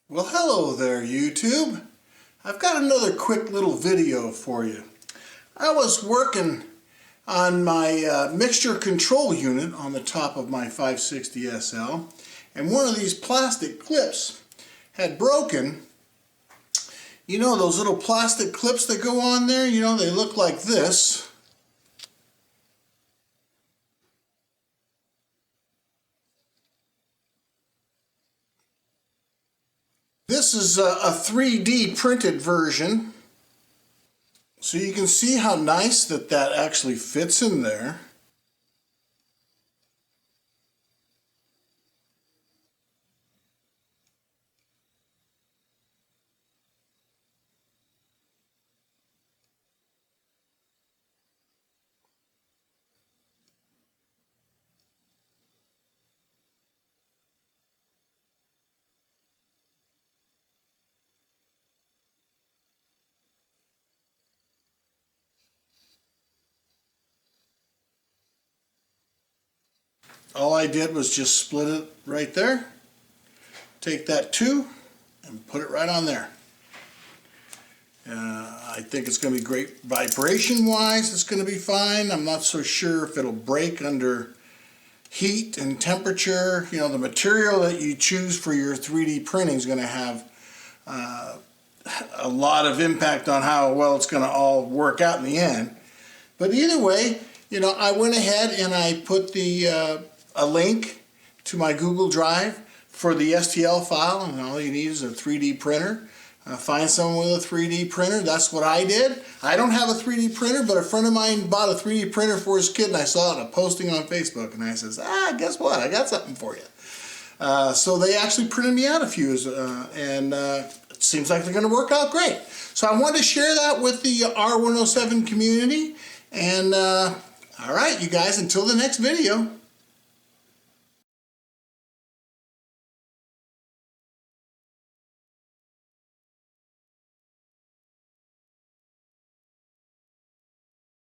Well, hello there, YouTube. I've got another quick little video for you. I was working on my mixture control unit on the top of my 560 SL, and one of these plastic clips had broken. You know those little plastic clips that go on there? You know, they look like this. This is a 3D printed version, so you can see how nice that actually fits in there. All I did was just split it right there, take that 2 and put it right on there. I think it's going to be great vibration wise. It's going to be fine. I'm not so sure if it'll break under heat and temperature. You know, the material that you choose for your 3D printing is going to have a lot of impact on how well it's going to all work out in the end. But either way, you know, I went ahead and I put a link to my Google Drive for the STL file, and all you need is a 3D printer. Find someone with a 3D printer. That's what I did. I don't have a 3D printer, but a friend of mine bought a 3D printer for his kid, and I saw it in a posting on Facebook, and I says, guess what? I got something for you. So they actually printed me out a few, and it seems like they're going to work out great. So I wanted to share that with the R107 community, and all right, you guys, until the next video.